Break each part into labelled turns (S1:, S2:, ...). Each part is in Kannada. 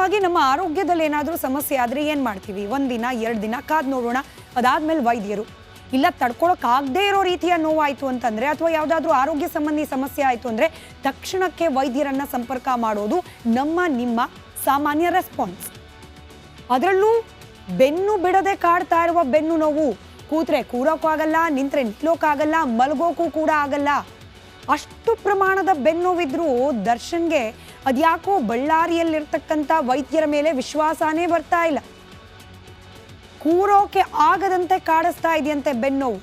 S1: ಸಾಮಾನ್ಯವಾಗಿ ನಮ್ಮ ಆರೋಗ್ಯದಲ್ಲಿ ಏನಾದರೂ ಸಮಸ್ಯೆ ಆದರೆ ಏನು ಮಾಡ್ತೀವಿ? ಒಂದಿನ 2 ದಿನ ಕಾದು ನೋಡೋಣ, ಅದಾದ್ಮೇಲೆ ವೈದ್ಯರು. ಇಲ್ಲ ತಡ್ಕೊಳಕ್ಕಾಗದೇ ಇರೋ ರೀತಿಯ ನೋವಾಯಿತು ಅಂತಂದರೆ ಅಥವಾ ಯಾವುದಾದ್ರೂ ಆರೋಗ್ಯ ಸಂಬಂಧಿ ಸಮಸ್ಯೆ ಆಯಿತು ಅಂದರೆ ತಕ್ಷಣಕ್ಕೆ ವೈದ್ಯರನ್ನು ಸಂಪರ್ಕ ಮಾಡೋದು ನಿಮ್ಮ ಸಾಮಾನ್ಯ ರೆಸ್ಪಾನ್ಸ್. ಅದರಲ್ಲೂ ಬೆನ್ನು ಬಿಡದೆ ಕಾಡ್ತಾ ಇರುವ ಬೆನ್ನು ನೋವು, ಕೂತ್ರೆ ಕೂರೋಕ್ಕೂ ಆಗಲ್ಲ, ನಿಂತ್ರೆ ನಿಲ್ಲೋಕ್ಕಾಗಲ್ಲ, ಮಲಗೋಕ್ಕೂ ಕೂಡ ಆಗಲ್ಲ. ಅಷ್ಟು ಪ್ರಮಾಣದ ಬೆನ್ನೋವಿದ್ರೂ ದರ್ಶನ್ಗೆ ಅದ್ಯಾಕೋ ಬಳ್ಳಾರಿಯಲ್ಲಿರ್ತಕ್ಕಂಥ ವೈದ್ಯರ ಮೇಲೆ ವಿಶ್ವಾಸನೇ ಬರ್ತಾ ಇಲ್ಲ. ಕೂರೋಕೆ ಆಗದಂತೆ ಕಾಡಿಸ್ತಾ ಇದೆಯಂತೆ ಬೆನ್ನೋವು.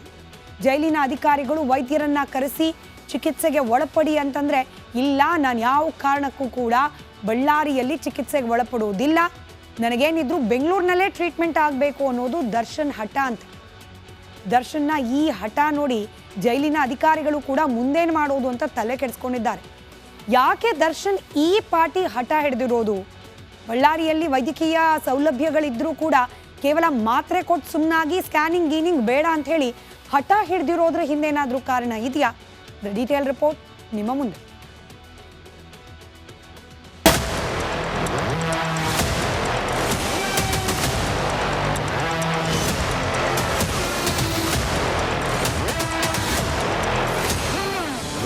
S1: ಜೈಲಿನ ಅಧಿಕಾರಿಗಳು ವೈದ್ಯರನ್ನ ಕರೆಸಿ ಚಿಕಿತ್ಸೆಗೆ ಒಳಪಡಿ ಅಂತಂದ್ರೆ, ಇಲ್ಲ, ನಾನು ಯಾವ ಕಾರಣಕ್ಕೂ ಕೂಡ ಬಳ್ಳಾರಿಯಲ್ಲಿ ಚಿಕಿತ್ಸೆಗೆ ಒಳಪಡುವುದಿಲ್ಲ, ನನಗೇನಿದ್ರು ಬೆಂಗಳೂರಿನಲ್ಲೇ ಟ್ರೀಟ್ಮೆಂಟ್ ಆಗಬೇಕು ಅನ್ನೋದು ದರ್ಶನ್ ಹಠ ಅಂತ. ದರ್ಶನ್ನ ಈ ಹಠ ನೋಡಿ ಜೈಲಿನ ಅಧಿಕಾರಿಗಳು ಕೂಡ ಮುಂದೇನು ಮಾಡೋದು ಅಂತ ತಲೆ ಕೆಡಿಸ್ಕೊಂಡಿದ್ದಾರೆ. ಯಾಕೆ ದರ್ಶನ್ ಈ ಪಾಟಿ ಹಠ ಹಿಡಿದಿರೋದು? ಬಳ್ಳಾರಿಯಲ್ಲಿ ವೈದ್ಯಕೀಯ ಸೌಲಭ್ಯಗಳಿದ್ರೂ ಕೂಡ ಕೇವಲ ಮಾತ್ರೆ ಕೊಟ್ಟು ಸುಮ್ಮನಾಗಿ ಸ್ಕ್ಯಾನಿಂಗ್ ಗೀನಿಂಗ್ ಬೇಡ ಅಂತ ಹೇಳಿ ಹಠ ಹಿಡಿದಿರೋದ್ರ ಹಿಂದೇನಾದ್ರೂ ಕಾರಣ ಇದೆಯಾ? ದ ಡೀಟೇಲ್ ರಿಪೋರ್ಟ್ ನಿಮ್ಮ ಮುಂದೆ.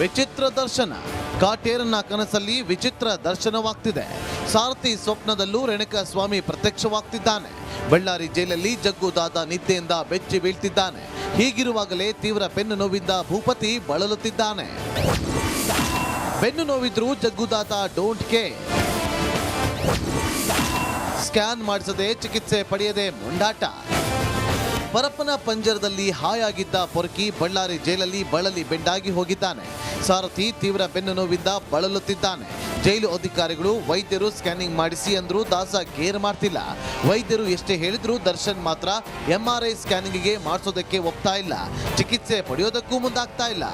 S2: ವಿಚಿತ್ರ ದರ್ಶನ. ಕಾಟೇರನ ಕನಸಲ್ಲಿ ವಿಚಿತ್ರ ದರ್ಶನವಾಗ್ತಿದೆ. ಸಾರಥಿ ಸ್ವಪ್ನದಲ್ಲೂ ರೇಣುಕಾಸ್ವಾಮಿ ಪ್ರತ್ಯಕ್ಷವಾಗ್ತಿದ್ದಾನೆ. ಬಳ್ಳಾರಿ ಜೈಲಲ್ಲಿ ಜಗ್ಗುದಾದ ನಿದ್ದೆಯಿಂದ ಬೆಚ್ಚಿ ಬೀಳ್ತಿದ್ದಾನೆ. ಹೀಗಿರುವಾಗಲೇ ತೀವ್ರ ಬೆನ್ನು ನೋವಿಂದ ಭೂಪತಿ ಬಳಲುತ್ತಿದ್ದಾನೆ. ಬೆನ್ನು ನೋವಿದ್ರೂ ಜಗ್ಗುದಾದ ಡೋಂಟ್ ಕೇರ್. ಸ್ಕ್ಯಾನ್ ಮಾಡಿಸದೆ ಚಿಕಿತ್ಸೆ ಪಡೆಯದೆ ಮೊಂಡಾಟ. ಪರಪ್ಪನ ಪಂಜರದಲ್ಲಿ ಹಾಯಾಗಿದ್ದ ಪೊರಕಿ ಬಳ್ಳಾರಿ ಜೈಲಲ್ಲಿ ಬಳಲಿ ಬೆಂಡಾಗಿ ಹೋಗಿದ್ದಾನೆ. ಸಾರಥಿ ತೀವ್ರ ಬೆನ್ನು ನೋವಿಂದ ಬಳಲುತ್ತಿದ್ದಾನೆ. ಜೈಲು ಅಧಿಕಾರಿಗಳು ವೈದ್ಯರು ಸ್ಕ್ಯಾನಿಂಗ್ ಮಾಡಿಸಿ ಅಂದ್ರೂ ದಾಸ ಕೇರ್ ಮಾಡ್ತಿಲ್ಲ. ವೈದ್ಯರು ಎಷ್ಟೇ ಹೇಳಿದ್ರು ದರ್ಶನ್ ಮಾತ್ರ MRI ಸ್ಕ್ಯಾನಿಂಗ್ಗೆ ಮಾಡಿಸೋದಕ್ಕೆ ಒಪ್ತಾ ಇಲ್ಲ. ಚಿಕಿತ್ಸೆ ಪಡೆಯೋದಕ್ಕೂ ಮುಂದಾಗ್ತಾ ಇಲ್ಲ.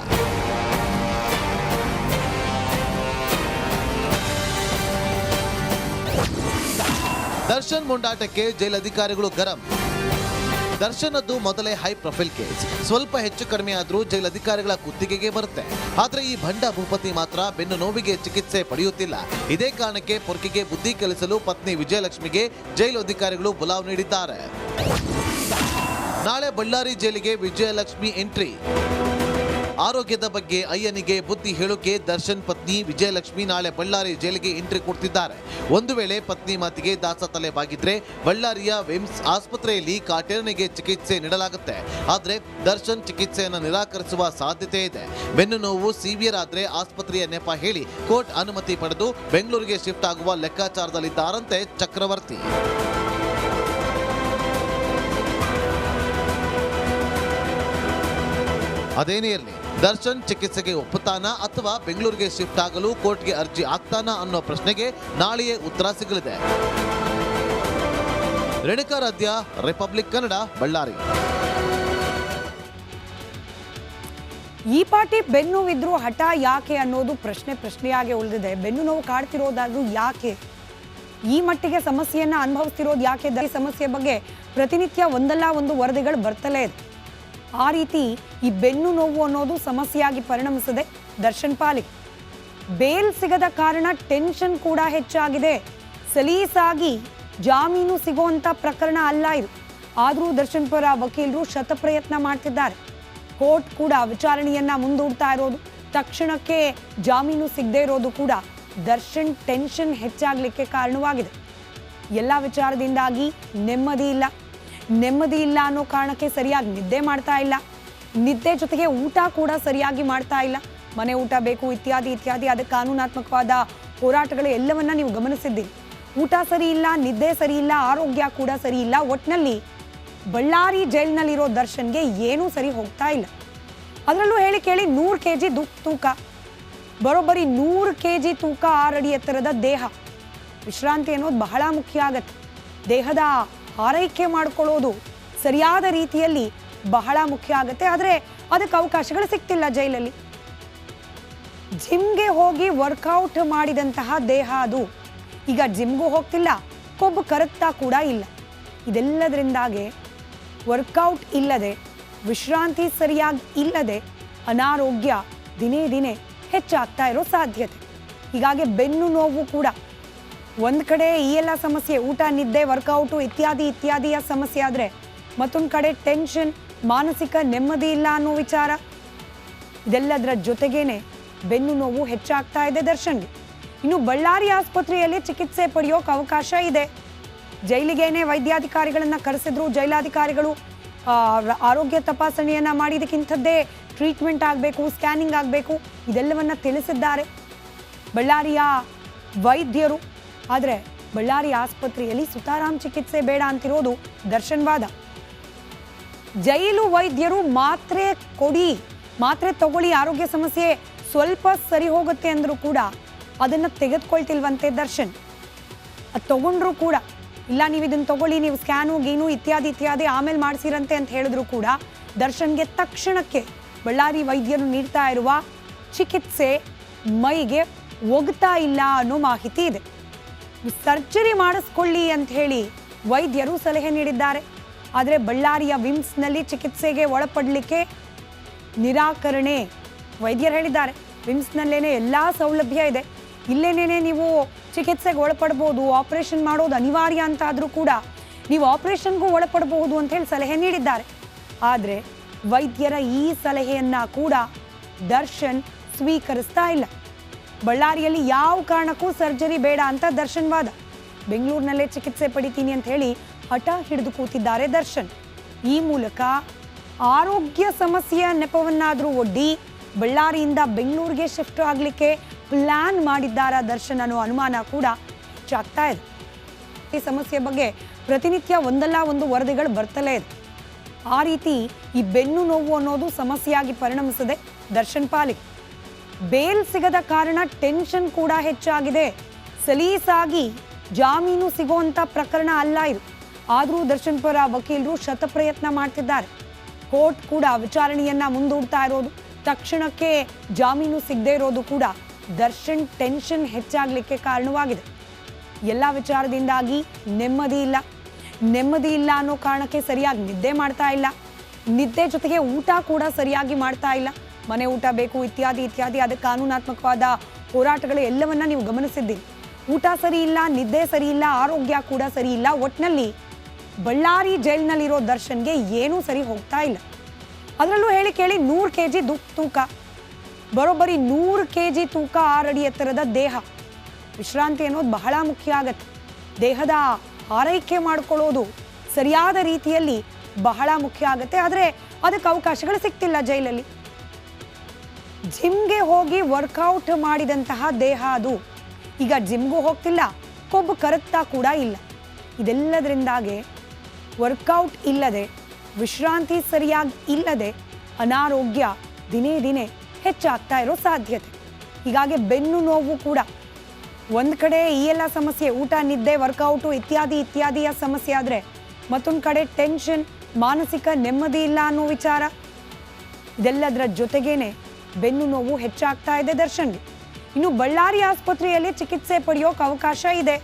S2: ದರ್ಶನ್ ಮೊಂಡಾಟಕ್ಕೆ ಜೈಲಧಿಕಾರಿಗಳು ಗರಂ. ದರ್ಶನದ್ದು ಮೊದಲೇ ಹೈ ಪ್ರೊಫೈಲ್ ಕೇಸ್. ಸ್ವಲ್ಪ ಹೆಚ್ಚು ಕಡಿಮೆ ಆದರೂ ಜೈಲಧಿಕಾರಿಗಳ ಕುತ್ತಿಗೆಗೆ ಬರುತ್ತೆ. ಆದರೆ ಈ ಭಂಡ ಭೂಪತಿ ಮಾತ್ರ ಬೆನ್ನು ನೋವಿಗೆ ಚಿಕಿತ್ಸೆ ಪಡೆಯುತ್ತಿಲ್ಲ. ಇದೇ ಕಾರಣಕ್ಕೆ ಪೊರ್ಕಿಗೆ ಬುದ್ಧಿ ಕಲಿಸಲು ಪತ್ನಿ ವಿಜಯಲಕ್ಷ್ಮಿಗೆ ಜೈಲು ಅಧಿಕಾರಿಗಳು ಬುಲಾವ್ ನೀಡಿದ್ದಾರೆ. ನಾಳೆ ಬಳ್ಳಾರಿ ಜೈಲಿಗೆ ವಿಜಯಲಕ್ಷ್ಮಿ ಎಂಟ್ರಿ. ಆರೋಗ್ಯದ ಬಗ್ಗೆ ಅಯ್ಯನಿಗೆ ಬುದ್ಧಿ ಹೇಳೋಕೆ ದರ್ಶನ್ ಪತ್ನಿ ವಿಜಯಲಕ್ಷ್ಮಿ ನಾಳೆ ಬಳ್ಳಾರಿ ಜೈಲಿಗೆ ಎಂಟ್ರಿ ಕೊಡ್ತಿದ್ದಾರೆ. ಒಂದು ವೇಳೆ ಪತ್ನಿ ಮಾತಿಗೆ ದಾಸ ತಲೆ ಬಾಗಿದ್ರೆ ಬಳ್ಳಾರಿಯ ವಿಮ್ಸ್ ಆಸ್ಪತ್ರೆಯಲ್ಲಿ ಕಾಟೇರನಿಗೆ ಚಿಕಿತ್ಸೆ ನೀಡಲಾಗುತ್ತೆ. ಆದರೆ ದರ್ಶನ್ ಚಿಕಿತ್ಸೆಯನ್ನು ನಿರಾಕರಿಸುವ ಸಾಧ್ಯತೆ ಇದೆ. ಬೆನ್ನು ನೋವು ಸಿವಿಯರ್ ಆದ್ರೆ ಆಸ್ಪತ್ರೆಯ ನೆಪ ಹೇಳಿ ಕೋರ್ಟ್ ಅನುಮತಿ ಪಡೆದು ಬೆಂಗಳೂರಿಗೆ ಶಿಫ್ಟ್ ಆಗುವ ಲೆಕ್ಕಾಚಾರದಲ್ಲಿದ್ದಾರಂತೆ ಚಕ್ರವರ್ತಿ. ಅದೇನೇ ಇರಲಿ, ದರ್ಶನ್ ಚಿಕಿತ್ಸೆಗೆ ಒಪ್ಪುತ್ತಾನಾ ಅಥವಾ ಬೆಂಗಳೂರಿಗೆ ಶಿಫ್ಟ್ ಆಗಲು ಕೋರ್ಟ್ಗೆ ಅರ್ಜಿ ಆಗ್ತಾನಾ ಅನ್ನೋ ಪ್ರಶ್ನೆಗೆ ನಾಳೆಯೇ ಉತ್ತರ ಸಿಗಲಿದೆ. ರೇಣುಕಾ ರಾಧ್ಯ, ರಿಪಬ್ಲಿಕ್ ಕನ್ನಡ, ಬಳ್ಳಾರಿ.
S1: ಈ ಪಾಟಿ ಬೆನ್ನು ನೋವಿದ್ರೂ ಹಠ ಯಾಕೆ ಅನ್ನೋದು ಪ್ರಶ್ನೆಯಾಗಿ ಉಳಿದಿದೆ. ಬೆನ್ನು ನೋವು ಕಾಡ್ತಿರೋದಾದ್ರೂ ಯಾಕೆ? ಈ ಮಟ್ಟಿಗೆ ಸಮಸ್ಯೆಯನ್ನ ಅನುಭವಿಸ್ತಿರೋದು ಯಾಕೆ? ಸಮಸ್ಯೆ ಬಗ್ಗೆ ಪ್ರತಿನಿತ್ಯ ಒಂದಲ್ಲ ಒಂದು ವರದಿಗಳು ಬರ್ತಲೇ ಇದೆ. ಆ ರೀತಿ ಈ ಬೆನ್ನು ನೋವು ಅನ್ನೋದು ಸಮಸ್ಯೆಯಾಗಿ ಪರಿಣಮಿಸಿದೆ ದರ್ಶನ್ ಪಾಲಿಗೆ. ಬೇಲ್ ಸಿಗದ ಕಾರಣ ಟೆನ್ಷನ್ ಕೂಡ ಹೆಚ್ಚಾಗಿದೆ. ಸಲೀಸಾಗಿ ಜಾಮೀನು ಸಿಗುವಂತ ಪ್ರಕರಣ ಅಲ್ಲ ಇದು. ಆದರೂ ದರ್ಶನ್ ಪರ ವಕೀಲರು ಶತಪ್ರಯತ್ನ ಮಾಡ್ತಿದ್ದಾರೆ. ಕೋರ್ಟ್ ಕೂಡ ವಿಚಾರಣೆಯನ್ನ ಮುಂದೂಡ್ತಾ ಇರೋದು, ತಕ್ಷಣಕ್ಕೆ ಜಾಮೀನು ಸಿಗದೆ ಇರೋದು ಕೂಡ ದರ್ಶನ್ ಟೆನ್ಷನ್ ಹೆಚ್ಚಾಗಲಿಕ್ಕೆ ಕಾರಣವಾಗಿದೆ. ಎಲ್ಲ ವಿಚಾರದಿಂದಾಗಿ ನೆಮ್ಮದಿ ಇಲ್ಲ ಅನ್ನೋ ಕಾರಣಕ್ಕೆ ಸರಿಯಾಗಿ ನಿದ್ದೆ ಮಾಡ್ತಾ ಇಲ್ಲ. ನಿದ್ದೆ ಜೊತೆಗೆ ಊಟ ಕೂಡ ಸರಿಯಾಗಿ ಮಾಡ್ತಾ ಇಲ್ಲ. ಮನೆ ಊಟ ಬೇಕು ಇತ್ಯಾದಿ. ಅದಕ್ಕೆ ಕಾನೂನಾತ್ಮಕವಾದ ಹೋರಾಟಗಳು ಎಲ್ಲವನ್ನ ನೀವು ಗಮನಿಸಿದ್ದೀರಿ. ಊಟ ಸರಿ ಇಲ್ಲ, ನಿದ್ದೆ ಸರಿ ಇಲ್ಲ, ಆರೋಗ್ಯ ಕೂಡ ಸರಿ ಇಲ್ಲ. ಒಟ್ಟಿನಲ್ಲಿ ಬಳ್ಳಾರಿ ಜೈಲಿನಲ್ಲಿರೋ ದರ್ಶನ್ಗೆ ಏನೂ ಸರಿ ಹೋಗ್ತಾ ಇಲ್ಲ. ಅದರಲ್ಲೂ ಹೇಳಿ ಕೇಳಿ 100 kg ತೂಕ, ಬರೋಬ್ಬರಿ 100 kg ತೂಕ, 6 ಅಡಿ ಎತ್ತರದ ದೇಹ. ವಿಶ್ರಾಂತಿ ಅನ್ನೋದು ಬಹಳ ಮುಖ್ಯ ಆಗತ್ತೆ. ದೇಹದ ಆರೈಕೆ ಮಾಡ್ಕೊಳ್ಳೋದು ಸರಿಯಾದ ರೀತಿಯಲ್ಲಿ ಬಹಳ ಮುಖ್ಯ ಆಗುತ್ತೆ. ಆದರೆ ಅದಕ್ಕೆ ಅವಕಾಶಗಳು ಸಿಗ್ತಿಲ್ಲ ಜೈಲಲ್ಲಿ. ಜಿಮ್ಗೆ ಹೋಗಿ ವರ್ಕೌಟ್ ಮಾಡಿದಂತಹ ದೇಹ ಅದು. ಈಗ ಜಿಮ್ಗೂ ಹೋಗ್ತಿಲ್ಲ, ಕೊಬ್ಬು ಕರಗ್ತಾ ಕೂಡ ಇಲ್ಲ. ಇದೆಲ್ಲದರಿಂದಾಗೆ ವರ್ಕೌಟ್ ಇಲ್ಲದೆ, ವಿಶ್ರಾಂತಿ ಸರಿಯಾಗಿ ಇಲ್ಲದೆ ಅನಾರೋಗ್ಯ ದಿನೇ ದಿನೇ ಹೆಚ್ಚಾಗ್ತಾ ಇರೋ ಸಾಧ್ಯತೆ. ಹೀಗಾಗಿ ಬೆನ್ನು ನೋವು ಕೂಡ ಒಂದು ಕಡೆ ಈ ಎಲ್ಲ ಸಮಸ್ಯೆ, ಊಟ, ನಿದ್ದೆ, ವರ್ಕೌಟು ಇತ್ಯಾದಿಯ ಸಮಸ್ಯೆ ಆದರೆ ಮತ್ತೊಂದು ಕಡೆ ಟೆನ್ಷನ್, ಮಾನಸಿಕ ನೆಮ್ಮದಿ ಇಲ್ಲ ಅನ್ನೋ ವಿಚಾರ. ಇದೆಲ್ಲದರ ಜೊತೆಗೇನೆ ಬೆನ್ನು ನೋವು ಹೆಚ್ಚಾಗ್ತಾ ಇದೆ ದರ್ಶನ್ಗೆ. ಇನ್ನು ಬಳ್ಳಾರಿ ಆಸ್ಪತ್ರೆಯಲ್ಲಿ ಚಿಕಿತ್ಸೆ ಪಡೆಯೋಕೆ ಅವಕಾಶ ಇದೆ. ಜೈಲಿಗೇನೆ ವೈದ್ಯಾಧಿಕಾರಿಗಳನ್ನ ಕರೆಸಿದ್ರು. ಜೈಲಾಧಿಕಾರಿಗಳು ಆರೋಗ್ಯ ತಪಾಸಣೆಯನ್ನ ಮಾಡಿದಕ್ಕಿಂಥದ್ದೇ ಟ್ರೀಟ್ಮೆಂಟ್ ಆಗಬೇಕು, ಸ್ಕ್ಯಾನಿಂಗ್ ಆಗಬೇಕು, ಇದೆಲ್ಲವನ್ನ ತಿಳಿಸಿದ್ದಾರೆ ಬಳ್ಳಾರಿಯ ವೈದ್ಯರು. ಆದರೆ ಬಳ್ಳಾರಿ ಆಸ್ಪತ್ರೆಯಲ್ಲಿ ಸುತಾರಾಮ್ ಚಿಕಿತ್ಸೆ ಬೇಡ ಅಂತಿರೋದು ದರ್ಶನ್ ವಾದ. ಜೈಲು ವೈದ್ಯರು ಮಾತ್ರೆ ಕೊಡಿ, ಮಾತ್ರೆ ತಗೊಳ್ಳಿ, ಆರೋಗ್ಯ ಸಮಸ್ಯೆ ಸ್ವಲ್ಪ ಸರಿ ಹೋಗುತ್ತೆ ಅಂದರೂ ಕೂಡ ಅದನ್ನು ತೆಗೆದುಕೊಳ್ತಿಲ್ವಂತೆ ದರ್ಶನ್. ಅದು ತಗೊಂಡ್ರು ಕೂಡ ಇಲ್ಲ, ನೀವು ಇದನ್ನು ತಗೊಳ್ಳಿ, ನೀವು ಸ್ಕ್ಯಾನು ಗೀನು ಇತ್ಯಾದಿ ಆಮೇಲೆ ಮಾಡಿಸಿರಂತೆ ಅಂತ ಹೇಳಿದ್ರು ಕೂಡ ದರ್ಶನ್ಗೆ ತಕ್ಷಣಕ್ಕೆ ಬಳ್ಳಾರಿ ವೈದ್ಯರು ನೀಡ್ತಾ ಇರುವ ಚಿಕಿತ್ಸೆ ಮೈಗೆ ಒಗ್ತಾ ಇಲ್ಲ ಅನ್ನೋ ಮಾಹಿತಿ ಇದೆ. ಸರ್ಜರಿ ಮಾಡಿಸ್ಕೊಳ್ಳಿ ಅಂತ ಹೇಳಿ ವೈದ್ಯರು ಸಲಹೆ ನೀಡಿದ್ದಾರೆ. ಆದರೆ ಬಳ್ಳಾರಿಯ ವಿಮ್ಸ್ನಲ್ಲಿ ಚಿಕಿತ್ಸೆಗೆ ಒಳಪಡಲಿಕ್ಕೆ ನಿರಾಕರಣೆ. ವೈದ್ಯರು ಹೇಳಿದ್ದಾರೆ, ವಿಮ್ಸ್ನಲ್ಲೇನೆ ಎಲ್ಲ ಸೌಲಭ್ಯ ಇದೆ, ಇಲ್ಲೇನೇ ನೀವು ಚಿಕಿತ್ಸೆಗೆ ಒಳಪಡ್ಬೋದು, ಆಪರೇಷನ್ ಮಾಡೋದು ಅನಿವಾರ್ಯ ಅಂತ ಆದರೂ ಕೂಡ ನೀವು ಆಪರೇಷನ್ಗೂ ಒಳಪಡಬಹುದು ಅಂತ ಹೇಳಿ ಸಲಹೆ ನೀಡಿದ್ದಾರೆ. ಆದರೆ ವೈದ್ಯರ ಈ ಸಲಹೆಯನ್ನ ಕೂಡ ದರ್ಶನ್ ಸ್ವೀಕರಿಸ್ತಾ ಇಲ್ಲ. ಬಳ್ಳಾರಿಯಲ್ಲಿ ಯಾವ ಕಾರಣಕ್ಕೂ ಸರ್ಜರಿ ಬೇಡ ಅಂತ ದರ್ಶನ್ ವಾದ. ಬೆಂಗಳೂರಿನಲ್ಲೇ ಚಿಕಿತ್ಸೆ ಪಡಿತೀನಿ ಅಂತ ಹೇಳಿ ಹಠ ಹಿಡಿದು ಕೂತಿದ್ದಾರೆ ದರ್ಶನ್. ಈ ಮೂಲಕ ಆರೋಗ್ಯ ಸಮಸ್ಯೆಯ ನೆಪವನ್ನಾದರೂ ಒಡ್ಡಿ ಬಳ್ಳಾರಿಯಿಂದ ಬೆಂಗಳೂರಿಗೆ ಶಿಫ್ಟ್ ಆಗಲಿಕ್ಕೆ ಪ್ಲಾನ್ ಮಾಡಿದ್ದಾರ ದರ್ಶನ್ ಅನ್ನೋ ಅನುಮಾನ ಕೂಡ ಹೆಚ್ಚಾಗ್ತಾ ಇದೆ. ಈ ಸಮಸ್ಯೆ ಬಗ್ಗೆ ಪ್ರತಿನಿತ್ಯ ಒಂದಲ್ಲ ಒಂದು ವರದಿಗಳು ಬರ್ತಲೇ ಇದೆ. ಆ ರೀತಿ ಈ ಬೆನ್ನು ನೋವು ಅನ್ನೋದು ಸಮಸ್ಯೆಯಾಗಿ ಪರಿಣಮಿಸಿದೆ ದರ್ಶನ್ ಪಾಲಿಗೆ. ಬೇಲ್ ಸಿಗದ ಕಾರಣ ಟೆನ್ಷನ್ ಕೂಡ ಹೆಚ್ಚಾಗಿದೆ. ಸಲೀಸಾಗಿ ಜಾಮೀನು ಸಿಗುವಂತ ಪ್ರಕರಣ ಅಲ್ಲ ಇದು. ಆದರೂ ದರ್ಶನ್ ಪರ ವಕೀಲರು ಶತಪ್ರಯತ್ನ ಮಾಡ್ತಿದ್ದಾರೆ. ಕೋರ್ಟ್ ಕೂಡ ವಿಚಾರಣೆಯನ್ನ ಮುಂದೂಡ್ತಾ ಇರೋದು, ತಕ್ಷಣಕ್ಕೆ ಜಾಮೀನು ಸಿಗದೇ ಇರೋದು ಕೂಡ ದರ್ಶನ್ ಟೆನ್ಷನ್ ಹೆಚ್ಚಾಗಲಿಕ್ಕೆ ಕಾರಣವಾಗಿದೆ. ಎಲ್ಲ ವಿಚಾರದಿಂದಾಗಿ ನೆಮ್ಮದಿ ಇಲ್ಲ ಅನ್ನೋ ಕಾರಣಕ್ಕೆ ಸರಿಯಾಗಿ ನಿದ್ದೆ ಮಾಡ್ತಾ ಇಲ್ಲ. ನಿದ್ದೆ ಜೊತೆಗೆ ಊಟ ಕೂಡ ಸರಿಯಾಗಿ ಮಾಡ್ತಾ ಇಲ್ಲ. ಮನೆ ಊಟ ಬೇಕು ಇತ್ಯಾದಿ ಅದಕ್ಕೆ ಕಾನೂನಾತ್ಮಕವಾದ ಹೋರಾಟಗಳು ಎಲ್ಲವನ್ನ ನೀವು ಗಮನಿಸಿದ್ದೀರಿ. ಊಟ ಸರಿ ಇಲ್ಲ, ನಿದ್ದೆ ಸರಿ ಇಲ್ಲ, ಆರೋಗ್ಯ ಕೂಡ ಸರಿ ಇಲ್ಲ. ಒಟ್ಟಿನಲ್ಲಿ ಬಳ್ಳಾರಿ ಜೈಲಿನಲ್ಲಿರೋ ದರ್ಶನ್ಗೆ ಏನೂ ಸರಿ ಹೋಗ್ತಾ ಇಲ್ಲ. ಅದರಲ್ಲೂ ಹೇಳಿ ಕೇಳಿ 100 kg ತೂಕ, ಬರೋಬ್ಬರಿ 100 kg ತೂಕ, 6 ಅಡಿ ಎತ್ತರದ ದೇಹ. ವಿಶ್ರಾಂತಿ ಅನ್ನೋದು ಬಹಳ ಮುಖ್ಯ ಆಗತ್ತೆ. ದೇಹದ ಆರೈಕೆ ಮಾಡ್ಕೊಳ್ಳೋದು ಸರಿಯಾದ ರೀತಿಯಲ್ಲಿ ಬಹಳ ಮುಖ್ಯ ಆಗತ್ತೆ. ಆದರೆ ಅದಕ್ಕೆ ಅವಕಾಶಗಳು ಸಿಗ್ತಿಲ್ಲ ಜೈಲಲ್ಲಿ. ಜಿಮ್ಗೆ ಹೋಗಿ ವರ್ಕೌಟ್ ಮಾಡಿದಂತಹ ದೇಹ ಅದು. ಈಗ ಜಿಮ್ಗೂ ಹೋಗ್ತಿಲ್ಲ, ಕೊಬ್ಬು ಕರಗ್ತಾ ಕೂಡ ಇಲ್ಲ. ಇದೆಲ್ಲದರಿಂದಾಗೆ ವರ್ಕೌಟ್ ಇಲ್ಲದೆ, ವಿಶ್ರಾಂತಿ ಸರಿಯಾಗಿ ಇಲ್ಲದೆ ಅನಾರೋಗ್ಯ ದಿನೇ ಹೆಚ್ಚಾಗ್ತಾ ಇರೋ ಸಾಧ್ಯತೆ. ಹೀಗಾಗಿ ಬೆನ್ನು ನೋವು ಕೂಡ ಒಂದು ಕಡೆ ಈ ಎಲ್ಲ ಸಮಸ್ಯೆ, ಊಟ, ನಿದ್ದೆ, ವರ್ಕೌಟು ಇತ್ಯಾದಿಯ ಸಮಸ್ಯೆ ಆದರೆ ಮತ್ತೊಂದು ಕಡೆ ಟೆನ್ಷನ್, ಮಾನಸಿಕ ನೆಮ್ಮದಿ ಇಲ್ಲ ಅನ್ನೋ ವಿಚಾರ. ಇದೆಲ್ಲದರ ಜೊತೆಗೇನೆ ಬೆನ್ನು ನೋವು ಹೆಚ್ಚಾಗ್ತಾ ಇದೆ ದರ್ಶನ್ಗೆ. ಇನ್ನು ಬಳ್ಳಾರಿ ಆಸ್ಪತ್ರೆಯಲ್ಲಿ ಚಿಕಿತ್ಸೆ ಪಡೆಯೋಕೆ ಅವಕಾಶ ಇದೆ.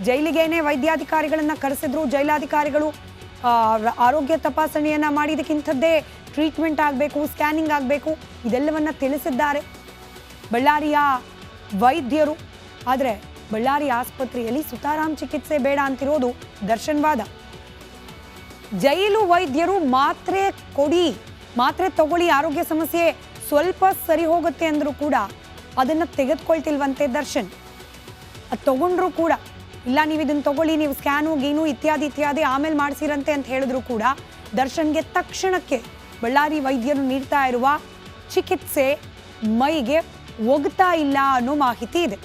S1: ಜೈಲಿಗೇನೆ ವೈದ್ಯಾಧಿಕಾರಿಗಳನ್ನ ಕರೆಸಿದ್ರು. ಜೈಲಾಧಿಕಾರಿಗಳು ಆರೋಗ್ಯ ತಪಾಸಣೆಯನ್ನ ಮಾಡಿದಕ್ಕಿಂಥದ್ದೇ ಟ್ರೀಟ್ಮೆಂಟ್ ಆಗಬೇಕು, ಸ್ಕ್ಯಾನಿಂಗ್ ಆಗಬೇಕು, ಇದೆಲ್ಲವನ್ನ ತಿಳಿಸಿದ್ದಾರೆ ಬಳ್ಳಾರಿಯ ವೈದ್ಯರು. ಆದರೆ ಬಳ್ಳಾರಿ ಆಸ್ಪತ್ರೆಯಲ್ಲಿ ಸುತಾರಾಮ್ ಚಿಕಿತ್ಸೆ ಬೇಡ ಅಂತಿರೋದು ದರ್ಶನ್ ವಾದ. ಜೈಲು ವೈದ್ಯರು ಮಾತ್ರೆ ಕೊಡಿ, ಮಾತ್ರೆ ತಗೊಳ್ಳಿ, ಆರೋಗ್ಯ ಸಮಸ್ಯೆ ಸ್ವಲ್ಪ ಸರಿ ಹೋಗುತ್ತೆ ಅಂದರೂ ಕೂಡ ಅದನ್ನು ತೆಗೆದುಕೊಳ್ತಿಲ್ವಂತೆ ದರ್ಶನ್. ಅದು ತಗೊಂಡ್ರು ಕೂಡ ಇಲ್ಲ, ನೀವು ಇದನ್ನು ತಗೊಳ್ಳಿ, ನೀವು ಸ್ಕ್ಯಾನು ಗೀನು ಇತ್ಯಾದಿ ಆಮೇಲೆ ಮಾಡಿಸಿರಂತೆ ಅಂತ ಹೇಳಿದ್ರು ಕೂಡ ದರ್ಶನ್ಗೆ ತಕ್ಷಣಕ್ಕೆ ಬಳ್ಳಾರಿ ವೈದ್ಯರು ನೀಡ್ತಾ ಇರುವ ಚಿಕಿತ್ಸೆ ಮೈಗೆ ಒಗ್ತಾ ಇಲ್ಲ ಅನ್ನೋ ಮಾಹಿತಿ ಇದೆ.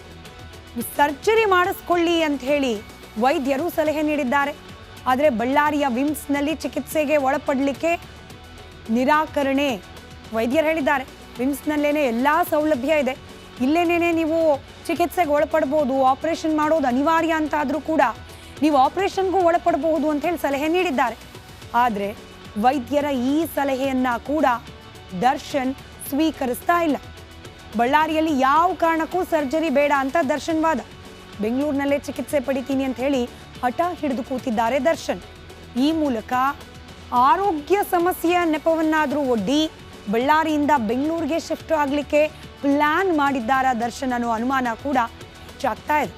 S1: ಸರ್ಜರಿ ಮಾಡಿಸ್ಕೊಳ್ಳಿ ಅಂತ ಹೇಳಿ ವೈದ್ಯರು ಸಲಹೆ ನೀಡಿದ್ದಾರೆ. ಆದರೆ ಬಳ್ಳಾರಿಯ ವಿಮ್ಸ್ನಲ್ಲಿ ಚಿಕಿತ್ಸೆಗೆ ಒಳಪಡಲಿಕ್ಕೆ ನಿರಾಕರಣೆ. ವೈದ್ಯರು ಹೇಳಿದ್ದಾರೆ, ವಿಮ್ಸ್ನಲ್ಲೇನೆ ಎಲ್ಲ ಸೌಲಭ್ಯ ಇದೆ, ಇಲ್ಲೇನೇ ನೀವು ಚಿಕಿತ್ಸೆಗೆ ಒಳಪಡ್ಬೋದು, ಆಪರೇಷನ್ ಮಾಡೋದು ಅನಿವಾರ್ಯ ಅಂತ ಆದರೂ ಕೂಡ ನೀವು ಆಪರೇಷನ್ಗೂ ಒಳಪಡಬಹುದು ಅಂತ ಹೇಳಿ ಸಲಹೆ ನೀಡಿದ್ದಾರೆ. ಆದರೆ ವೈದ್ಯರ ಈ ಸಲಹೆಯನ್ನ ಕೂಡ ದರ್ಶನ್ ಸ್ವೀಕರಿಸ್ತಾ ಇಲ್ಲ. ಬಳ್ಳಾರಿಯಲ್ಲಿ ಯಾವ ಕಾರಣಕ್ಕೂ ಸರ್ಜರಿ ಬೇಡ ಅಂತ ದರ್ಶನ್ ವಾದ. ಬೆಂಗಳೂರಿನಲ್ಲೇ ಚಿಕಿತ್ಸೆ ಪಡಿತೀನಿ ಅಂತ ಹೇಳಿ ಹಠ ಹಿಡಿದು ಕೂತಿದ್ದಾರೆ ದರ್ಶನ್. ಈ ಮೂಲಕ ಆರೋಗ್ಯ ಸಮಸ್ಯೆಯ ನೆಪವನ್ನಾದರೂ ಒಡ್ಡಿ ಬಳ್ಳಾರಿಯಿಂದ ಬೆಂಗಳೂರಿಗೆ ಶಿಫ್ಟ್ ಆಗಲಿಕ್ಕೆ ಪ್ಲಾನ್ ಮಾಡಿದ್ದಾರ ದರ್ಶನ್ ಅನ್ನೋ ಅನುಮಾನ ಕೂಡ ಹೆಚ್ಚಾಗ್ತಾ ಇದೆ.